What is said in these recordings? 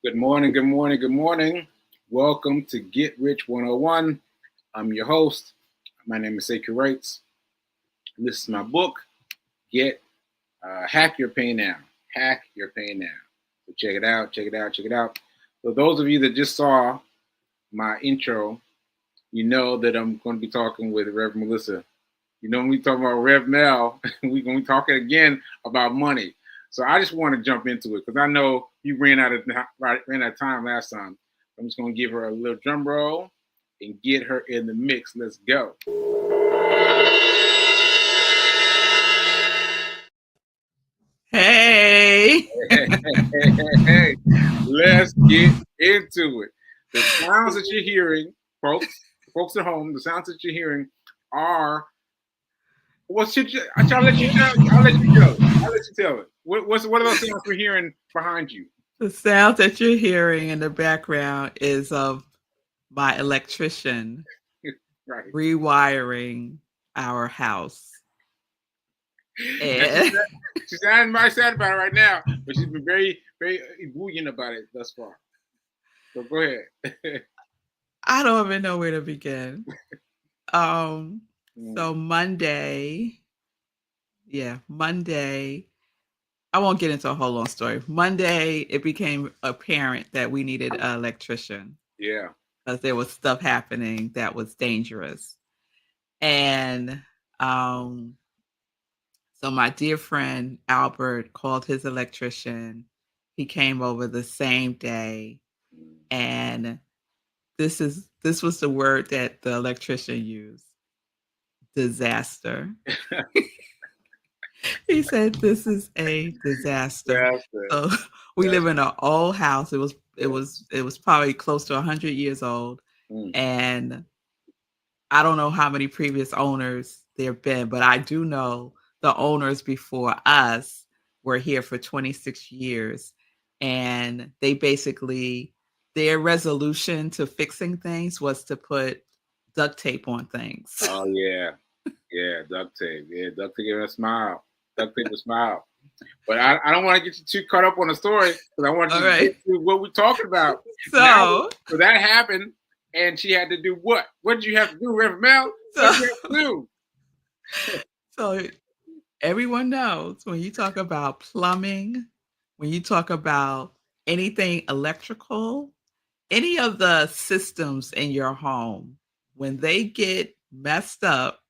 Good morning, good morning, good morning. Welcome to Get Rich 101. I'm your host. My name is Sekou Writes. And this is my book, Get Hack Your Pain Now. Hack Your Pain Now. So check it out, check it out, check it out. So those of you that just saw my intro, you know that I'm going to be talking with Reverend Melissa. You know, when we talk about Rev Mel, we're going to be talking again about money. So I just want to jump into it because I know you ran out of time last time. I'm just going to give her a little drum roll and get her in the mix. Let's go. Hey. Hey, let's get into it. The sounds that you're hearing, folks at home, the sounds that you're hearing are I'll let you tell. I'll let you tell it. What are those sounds we're hearing behind you? The sound that you're hearing in the background is of my electrician Right. rewiring our house. And She's not sad about it right now, but she's been very, very ebullient about it thus far. So go ahead. I don't even know where to begin. So Monday, I won't get into a whole long story. Monday, it became apparent that we needed an electrician. Yeah. Because there was stuff happening that was dangerous. And so my dear friend Albert called his electrician. He came over the same day. And this was the word that the electrician used. Disaster. He said this is a disaster. So we live in an old house. It was probably close to 100 years old. And I don't know how many previous owners there have been, but I do know the owners before us were here for 26 years. And they basically, their resolution to fixing things was to put duct tape on things. Oh, yeah. Yeah, duct tape. Yeah, duct tape and a smile. Duct tape and smile. But I don't want to get you too caught up on the story because I want you to get to what we're talking about. So that happened, and she had to do what? What did you have to do, Reverend Mel? What did you have to do? So everyone knows when you talk about plumbing, when you talk about anything electrical, any of the systems in your home, when they get messed up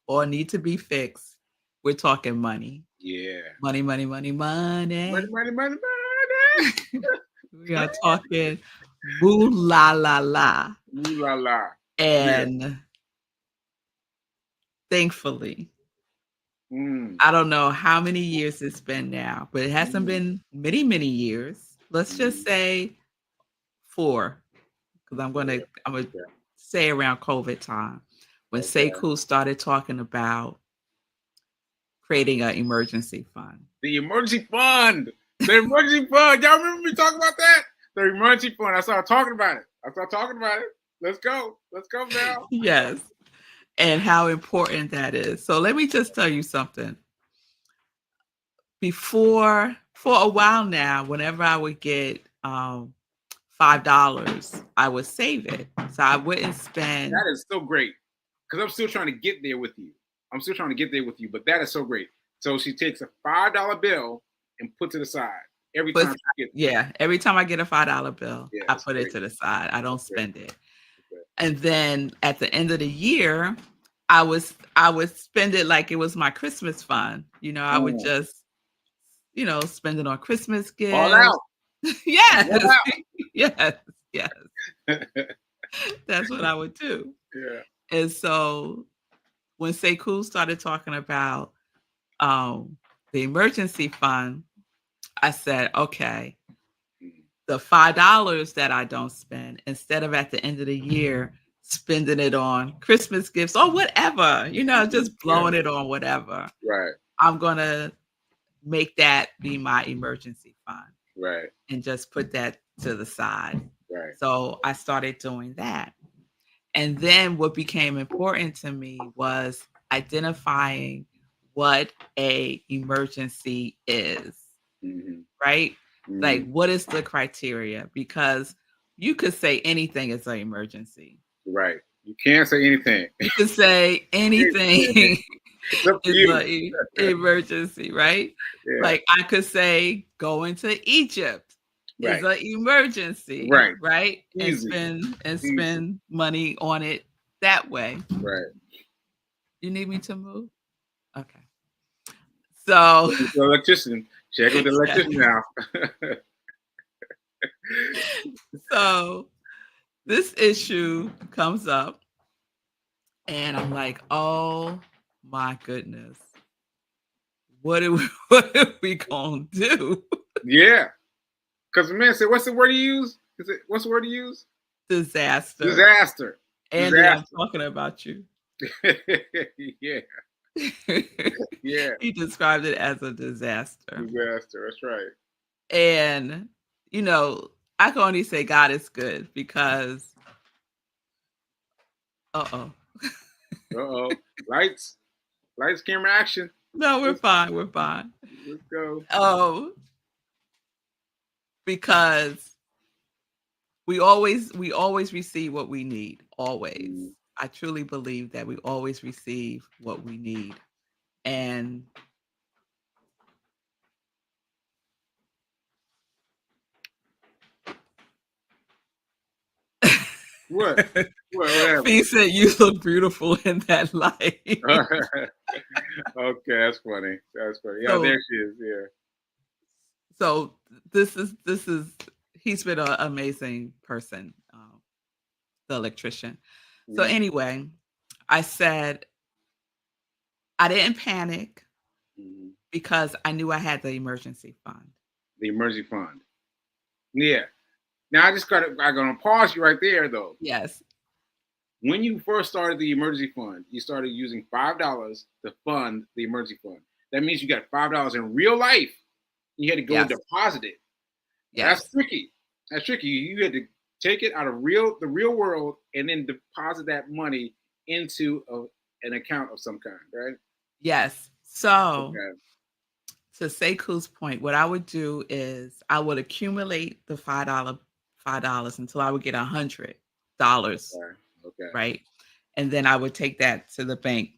or need to be fixed, we're talking money. Yeah. Money. Money. We are talking boo la la la. Ooh la la. And thankfully, I don't know how many years it's been now, but it hasn't been many, many years. Let's just say 4, because I'm gonna say around COVID time when Sekou started talking about creating an emergency fund. The emergency fund. The emergency fund. Y'all remember me talking about that? The emergency fund. I started talking about it. Let's go. Let's go now. Yes. And how important that is. So let me just tell you something. For a while now, whenever I would get $5, I would save it. So I wouldn't spend. That is so great. Because I'm still trying to get there with you. But that is so great. So she takes a $5 bill and puts it aside every time she gets it. Yeah, every time I get a $5 bill, I put it to the side. I don't spend it. And then at the end of the year, I would spend it like it was my Christmas fund. You know, I would just, spend it on Christmas gifts. All out. Yes. All out. Yes. That's what I would do. Yeah. And so when Sekou started talking about the emergency fund, I said, okay, the $5 that I don't spend, instead of at the end of the year spending it on Christmas gifts or whatever, just blowing it on whatever. Right. I'm going to make that be my emergency fund. Right. And just put that to the side. Right. So I started doing that. And then what became important to me was identifying what a emergency is. Right? Like, what is the criteria? Because you could say anything is an emergency. Right. You can't say anything. You could say anything is an emergency, right? Yeah. Like, I could say going to Egypt is an emergency, right? Easy. And spend money on it that way. Right. You need me to move? Okay. So the electrician. Check with the electrician now. So this issue comes up and I'm like, oh my goodness. What are we gonna do? Yeah. Because the man said, what's the word you use? What's the word you use? Disaster. Disaster. Andy, I'm talking about you. Yeah. Yeah. He described it as a disaster. Disaster, that's right. And, you know, I can only say God is good because uh-oh. Lights, camera, action. No, we're fine. We're fine. Let's go. Oh, because we always receive what we need. Always. I truly believe that we always receive what we need. And What? Fee said you look beautiful in that light. Okay, that's funny. That's funny. Yeah, so, there she is. Yeah. So this is he's been an amazing person, the electrician. So anyway, I said I didn't panic because I knew I had the emergency fund. The emergency fund. Yeah. Now I'm gonna pause you right there though. Yes. When you first started the emergency fund, you started using $5 to fund the emergency fund. That means you got $5 in real life. You had to go and deposit it. Yes. That's tricky. That's tricky. You had to take it out of the real world and then deposit that money into an account of some kind, right? Yes. So to Sekou's point, what I would do is I would accumulate the $5 until I would get $100. Okay. Right. And then I would take that to the bank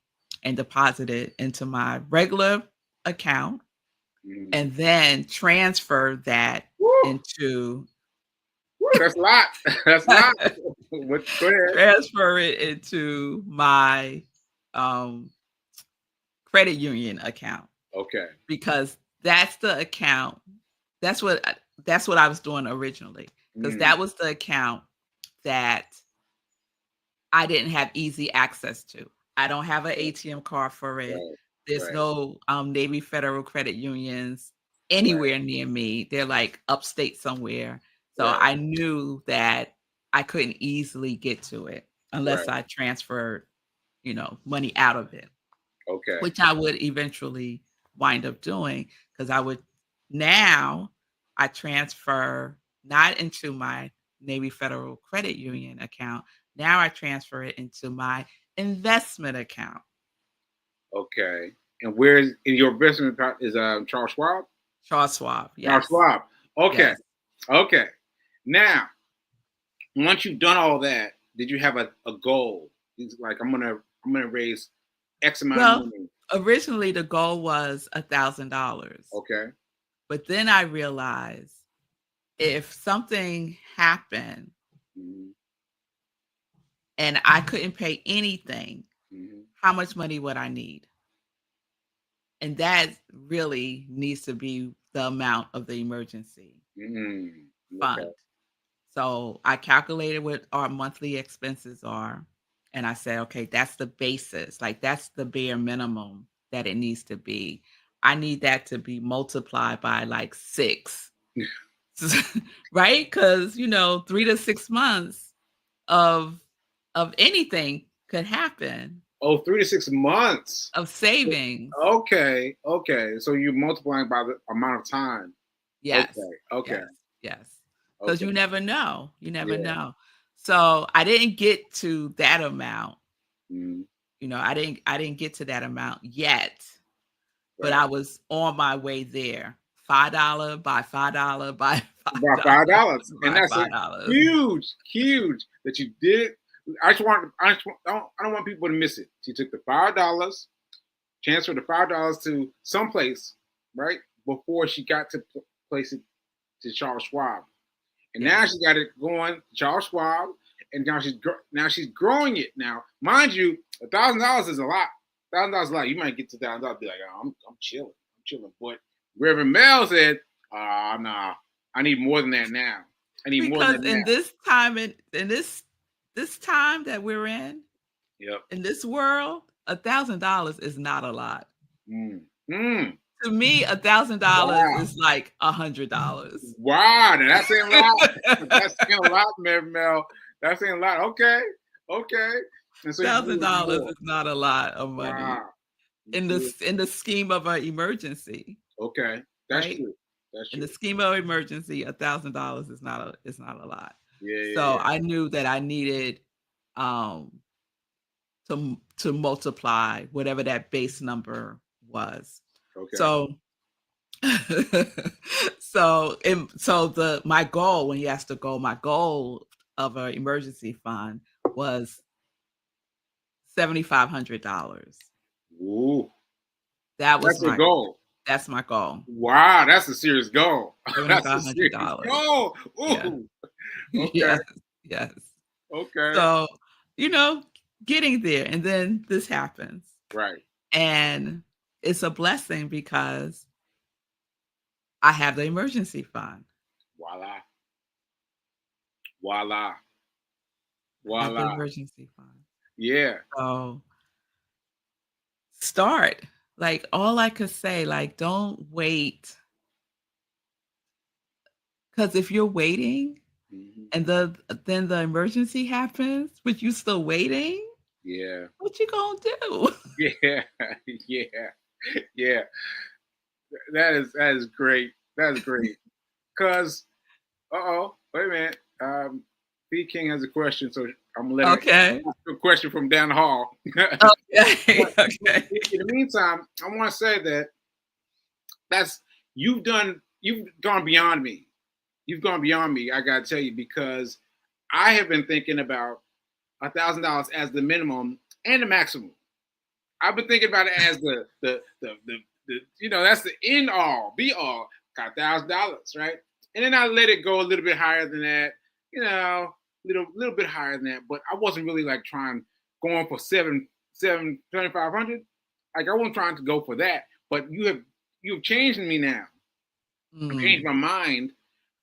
and deposit it into my regular account and then transfer that into. That's a lot. That's a lot. Go ahead. Transfer it into my credit union account. Okay. Because that's the account. That's what I was doing originally. Because that was the account that I didn't have easy access to. I don't have an ATM card for it. Right. There's no Navy Federal credit unions anywhere near me. They're like upstate somewhere. So I knew that I couldn't easily get to it unless I transferred, money out of it. Okay. Which I would eventually wind up doing because I transfer not into my Navy Federal Credit Union account. Now I transfer it into my investment account. Okay. And where's in your investment account is Charles Schwab? Charles Schwab, yes. Charles Schwab. Okay. Yes. Okay. Now, once you've done all that, did you have a goal? It's like I'm gonna raise X amount of money. Originally the goal was $1,000. Okay. But then I realized if something happened and I couldn't pay anything, how much money would I need? And that really needs to be the amount of the emergency fund. Okay. So I calculated what our monthly expenses are. And I said, okay, that's the basis. Like that's the bare minimum that it needs to be. I need that to be multiplied by like 6. Right? Because 3 to 6 months of anything could happen. Oh, 3 to 6 months of savings. Okay. So you're multiplying by the amount of time. Yes. Okay. Yes. Because you never know. Know. So I didn't get to that amount. I didn't get to that amount yet. But I was on my way there $5 by $5 by About $5 $5, and by that's a $5. huge that you did. I don't want people to miss it. She took the $5, transferred the $5 to someplace, right, before she got to place it to Charles Schwab, and now she got it going to Charles Schwab, and now she's growing it. Now, mind you, $1,000 is a lot. $1,000 is a lot. You might get to $1,000, be like, oh, I'm chilling, But Reverend Mel said, nah, I need more than that now. I need more than that. Because in this time, in this time that we're in, in this world, $1,000 is not a lot. To me, $1,000 is like $100. Wow, that's saying a lot. That's saying a lot, Mel. That's saying a lot. Okay. And so $1,000 is not a lot of money. Wow. In the scheme of an emergency. Okay, that's right? true. In the scheme of emergency, $1,000 is not a lot. Yeah. So I knew that I needed to multiply whatever that base number was. Okay. So my goal, when you asked the goal, my goal of an emergency fund was $7,500. Ooh, that's my goal. That's my goal. Wow, that's a serious goal. $7,500. Ooh. Yeah. Okay. Yes. Okay. So, getting there, and then this happens. Right. And it's a blessing because I have the emergency fund. Voila. I have the emergency fund. Yeah. So start. Like, all I could say, like, don't wait. Because if you're waiting and then the emergency happens, but you still waiting, what you gonna do? Yeah. That is great. That's great. Because, wait a minute. B King has a question, so I'm gonna let her ask a question from down the hall. Okay. In the meantime, I want to say that you've gone beyond me. You've gone beyond me. I gotta tell you, because I have been thinking about $1,000 as the minimum and the maximum. I've been thinking about it as the that's the end all, be all. Got $1,000, right? And then I let it go a little bit higher than that, little bit higher than that. But I wasn't really like going for $7,500. Like, I wasn't trying to go for that. But you've changed me now. I've changed my mind.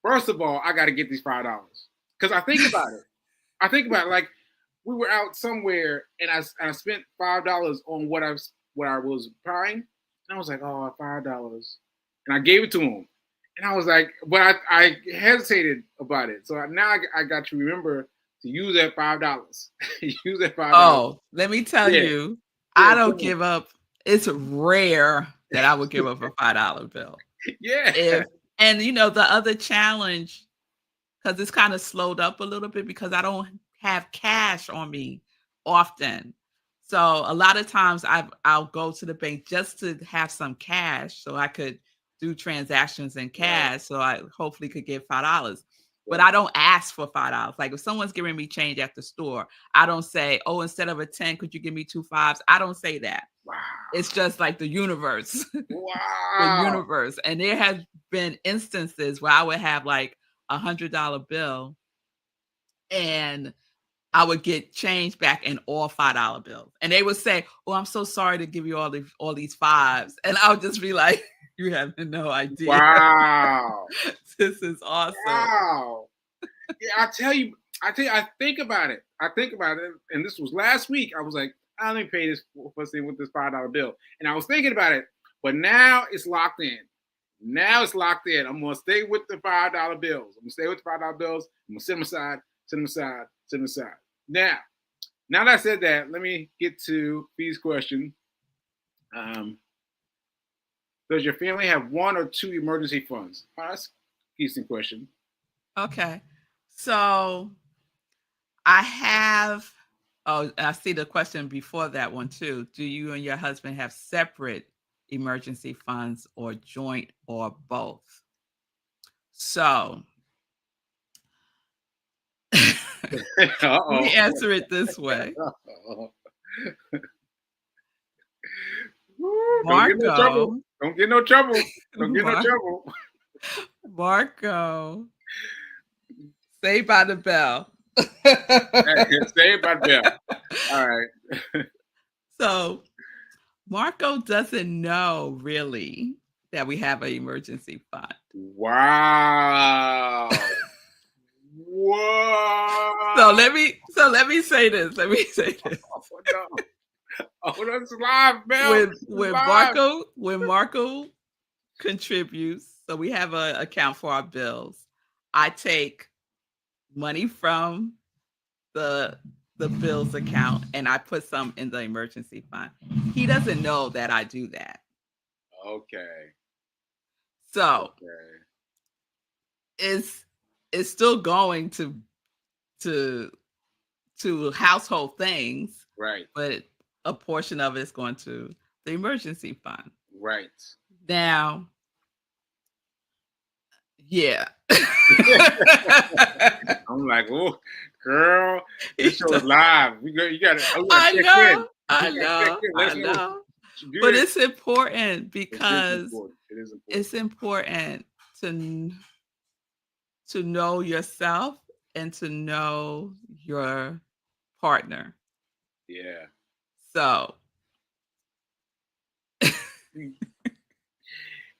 First of all, I got to get these $5 because I think about it. Like, we were out somewhere and I spent $5 on what I was buying, and I was like, oh, $5, and I gave it to him, and I was like, but I hesitated about it. So now I got to remember to use that $5. Use that $5. Oh, let me tell you, I don't give up. It's rare that I would give up a $5 bill. Yeah. And the other challenge, because it's kind of slowed up a little bit because I don't have cash on me often. So a lot of times I'll go to the bank just to have some cash so I could do transactions in cash. Right. So I hopefully could get $5. But I don't ask for $5. Like, if someone's giving me change at the store, I don't say, oh, instead of a 10, could you give me 2 5s? I don't say that. Wow. It's just like the universe. Wow. The universe. And there have been instances where I would have like $100 bill and I would get change back in all $5 bills. And they would say, oh, I'm so sorry to give you all these 5s. And I would just be like, you have no idea. Wow. This is awesome. Wow. Yeah, I tell you, I think about it. And this was last week. I was like, I only pay this first thing with this $5 bill. And I was thinking about it, but now it's locked in. I'm going to stay with the $5 bills. I'm going to set them aside. Now that I said that, let me get to B's question. Does your family have 1 or 2 emergency funds? Oh, that's a decent question. Okay. So I have, I see the question before that one too. Do you and your husband have separate emergency funds or joint or both. So let me answer it this way. Marco. Don't get no trouble. Don't get no trouble. Marco. Saved by the Bell. Saved by the Bell. All right. So Marco doesn't know really that we have an emergency fund. Wow. Whoa. So let me say this. Let me say this. Oh, that's live, Bell. When Marco contributes, so we have an account for our bills. I take money from the bills account and I put some in the emergency fund. He doesn't know that I do that. Okay. So it's still going to household things, right? But a portion of it is going to the emergency fund, right? Now, yeah. I'm like, oh, girl, this show is live. You got to. I know. But it's important because it's important to know yourself and to know your partner. Yeah. So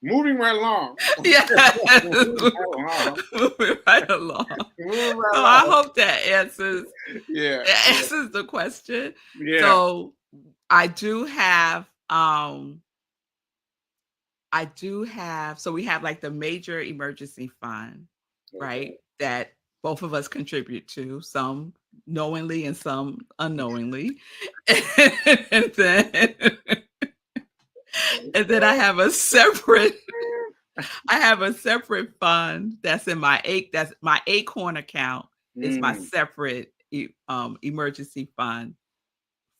moving right along. Yeah. Moving right along. So I hope that answers the question. Yeah. So I do have so we have like the major emergency fund, right? That both of us contribute to, some knowingly and some unknowingly. and then I have a separate fund that's in my Acorn account. Is my separate emergency fund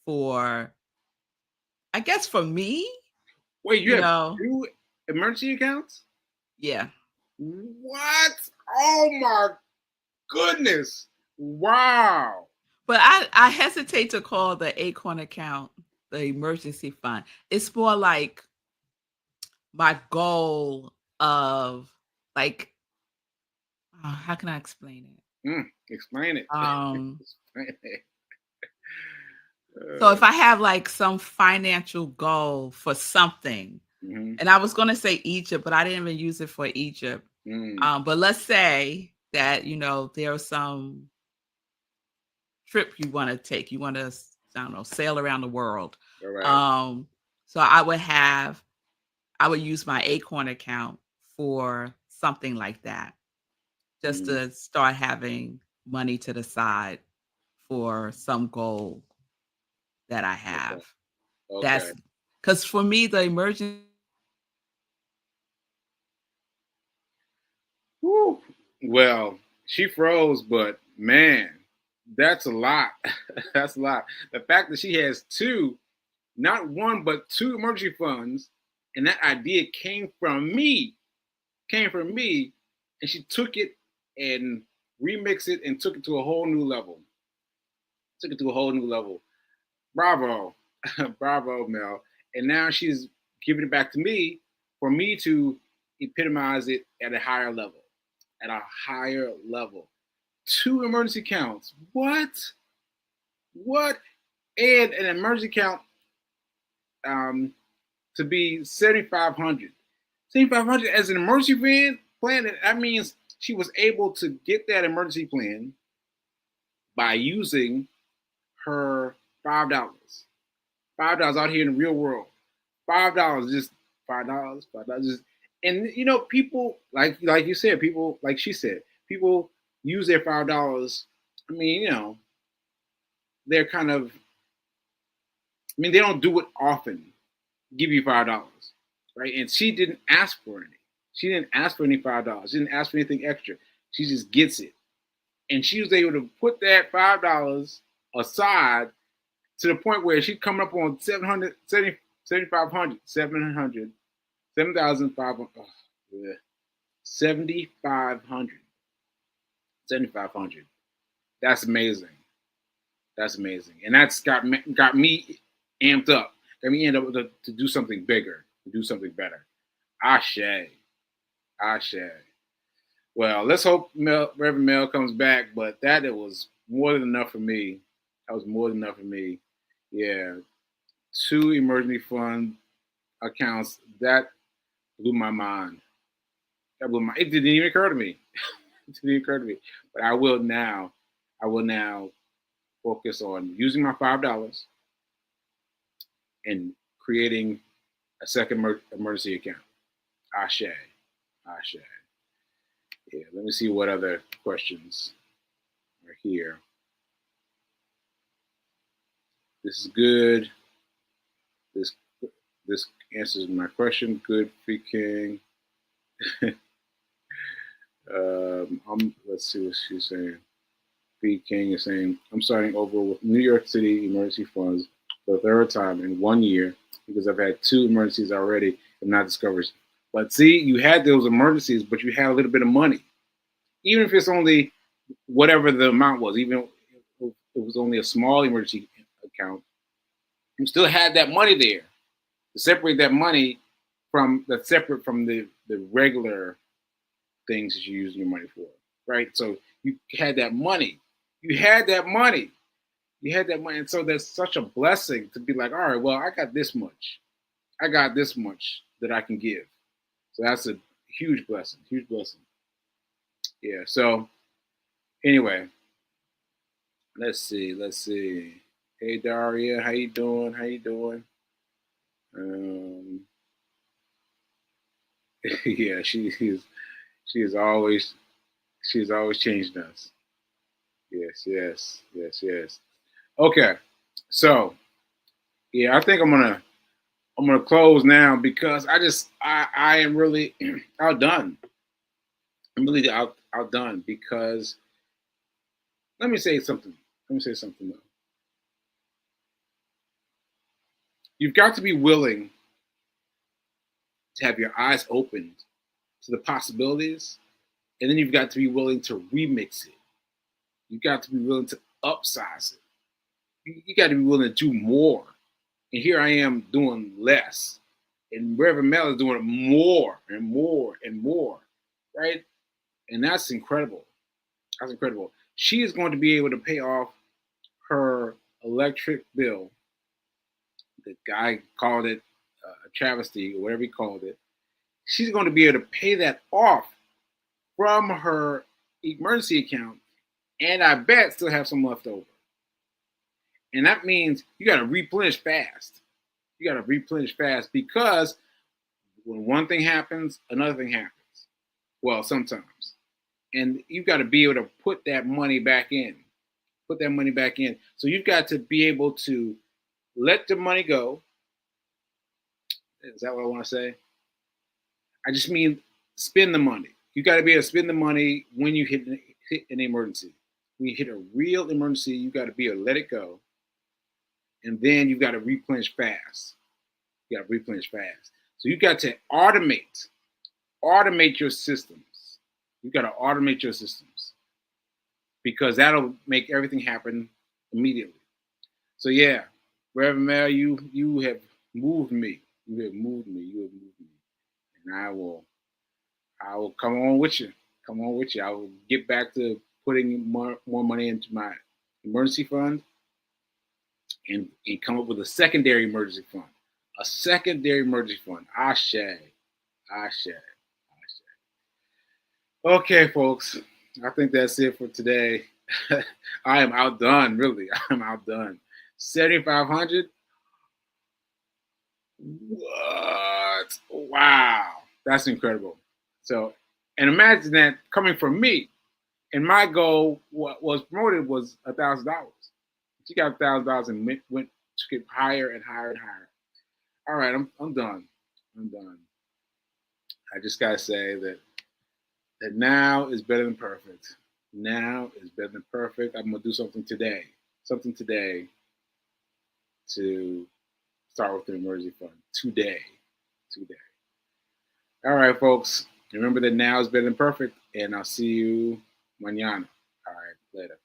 for, I guess, for me. Wait, you have 2 emergency accounts? Yeah. What? Oh my goodness. Wow. But I hesitate to call the Acorn account the emergency fund. It's more like my goal of like, how can I explain it? Explain it. Explain it. So if I have like some financial goal for something, and I was going to say Egypt, but I didn't even use it for Egypt. But let's say that, there's some trip you want to take. You want to, I don't know, sail around the world. Right. So I would use my Acorn account for something like that, just to start having money to the side for some goal that I have. Okay. That's because for me, the emergency. Woo. Well, she froze, but man, that's a lot. That's a lot. The fact that she has 2, not 1, but 2 emergency funds, and that idea came from me, and she took it and remixed it and took it to a whole new level. Bravo. Bravo, Mel. And now she's giving it back to me for me to epitomize it at a higher level. 2 emergency accounts. What? And an emergency account to be 7,500. 7,500 as an emergency plan. That means she was able to get that emergency plan by using her $5. $5 out here in the real world. $5, just $5. Just, and people like you said, people like she said, people use their $5. I mean, they're kind of. I mean, they don't do it often. Give you $5, right? And she didn't ask for any. She didn't ask for any $5. She didn't ask for anything extra. She just gets it, and she was able to put that $5 aside to the point where she's coming up on 7,500, 7,500, 7,500, 7,500. That's amazing. That's amazing, and that's got me amped up. Got me amped up to do something bigger, to do something better. Ashe. Well, let's hope Reverend Mel comes back, but it was more than enough for me. That was more than enough for me. Yeah, 2 emergency fund accounts, that blew my mind. It didn't even occur to me. But I will now focus on using my $5 and creating a second emergency account. Ashe. Yeah, let me see what other questions are here. This is good. This answers my question. Good freaking. Let's see what she's saying. B King is saying, I'm starting over with New York City emergency funds for the 3rd time in 1 year because I've had 2 emergencies already and not discovered. But see, you had those emergencies, but you had a little bit of money. Even if it's only whatever the amount was, even if it was only a small emergency account, you still had that money there to separate that money that's separate from the regular things that you're using your money for, right? So you had that money. And so that's such a blessing to be like, all right, well, I got this much that I can give. So that's a huge blessing. Yeah. So anyway, let's see. Hey, Daria, how you doing? Yeah, she's always changing us. Yes. Okay, so yeah, I think I'm gonna close now because I am really outdone. I'm really outdone because let me say something though. You've got to be willing to have your eyes opened to the possibilities, and then you've got to be willing to remix it. You've got to be willing to upsize it. You got to be willing to do more. And here I am doing less. And Reverend Mel is doing more and more, right? And that's incredible. She is going to be able to pay off her electric bill. The guy called it a travesty or whatever he called it. She's going to be able to pay that off from her emergency account, and I bet still have some left over. And that means you got to replenish fast. Because when one thing happens, another thing happens. Well, sometimes. And you've got to be able to put that money back in. So you've got to be able to let the money go. Is that what I want to say? I just mean spend the money. You got to be able to spend the money when you hit an emergency. When you hit a real emergency, you got to be able to let it go. And then you've got to replenish fast. So you got to automate your systems. Because that'll make everything happen immediately. So yeah, Reverend Mel, you have moved me. And I will come on with you. I will get back to putting more money into my emergency fund and come up with a secondary emergency fund. Ashe. Okay, folks. I think that's it for today. I am outdone, really. 7,500. What? Wow. That's incredible. So, and imagine that coming from me. And my goal, what was promoted, was $1,000. She got $1,000 and went to get higher and higher. All right, I'm done. I just gotta say that now is better than perfect. I'm gonna do something today to start with an emergency fund today. All right, folks. Remember that now is better than perfect, and I'll see you mañana. All right, later.